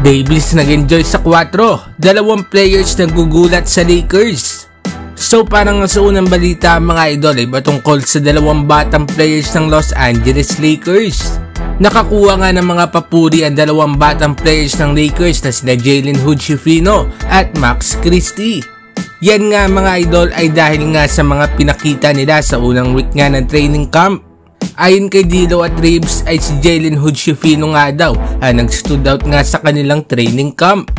Davis nag-enjoy sa 4, dalawang players naggugulat sa Lakers. So parang sa unang balita mga idol ay patungkol sa dalawang batang players ng Los Angeles Lakers. Nakakuha nga ng mga papuri ang dalawang batang players ng Lakers na sina Jalen Hood-Schifino at Max Christie. Yan nga mga idol ay dahil nga sa mga pinakita nila sa unang week nga ng training camp. Ayon kay Dilo at Reeves ay si Jalen Hood-Schifino nga daw ang nag-stood out nga sa kanilang training camp.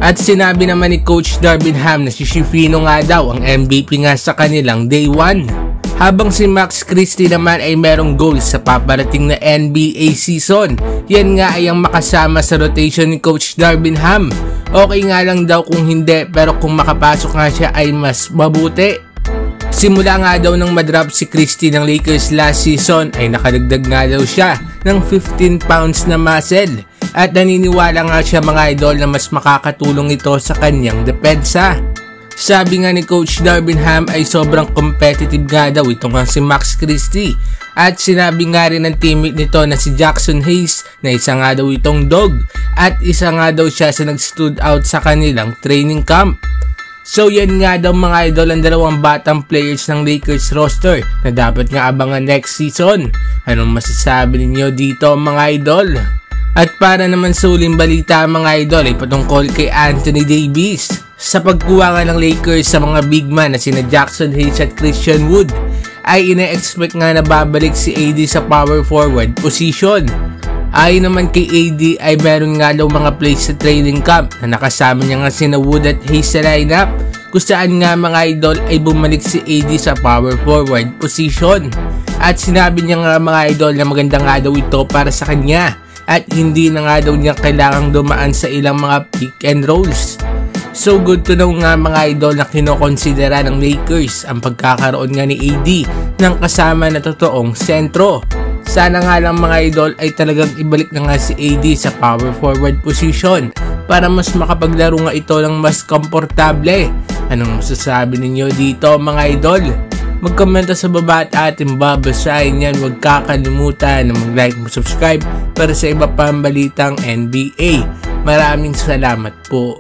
At sinabi naman ni Coach Darvin Ham na si Schifino nga daw ang MVP nga sa kanilang day 1. Habang si Max Christie naman ay merong goal sa paparating na NBA season. Yan nga ay ang makasama sa rotation ni Coach Darvin Ham. Okay nga lang daw kung hindi, pero kung makapasok nga siya ay mas mabuti. Simula nga daw nang madrop si Christie ng Lakers last season ay nakadagdag nga daw siya ng 15 pounds na muscle. At naniniwala nga siya mga idol na mas makakatulong ito sa kanyang depensa. Sabi nga ni Coach Darvin Ham ay sobrang competitive nga daw ito nga si Max Christie. At sinabi nga rin ng teammate nito na si Jackson Hayes na isa nga daw itong dog. At isa nga daw siya sa nag-stood out sa kanilang training camp. So yan nga daw mga idol ang dalawang batang players ng Lakers roster na dapat nga abangan next season. Anong masasabi ninyo dito mga idol? At para naman sa uling balita mga idol ay patungkol kay Anthony Davis. Sa pagkuha nga ng Lakers sa mga big man na sina Jackson Hayes at Christian Wood ay ina-expect nga na babalik si AD sa power forward position. Ayon naman kay AD ay meron nga daw mga plays sa training camp na nakasama niya nga sina Wood at Hayes sa lineup kung saan nga mga idol ay bumalik si AD sa power forward position. At sinabi niya nga mga idol na maganda nga daw ito para sa kanya. At hindi na nga daw niya kailangang dumaan sa ilang mga pick and rolls. So good to know nga mga idol na kinokonsidera ng Lakers ang pagkakaroon nga ni AD ng kasama na totoong sentro. Sana nga lang mga idol ay talagang ibalik na nga si AD sa power forward position para mas makapaglaro nga ito ng mas komportable. Anong masasabi ninyo dito mga idol? Mag-komento sa baba at ating babasahin yan. Huwag kakalimutan na mag-like, mag-subscribe para sa iba pang balitang NBA. Maraming salamat po.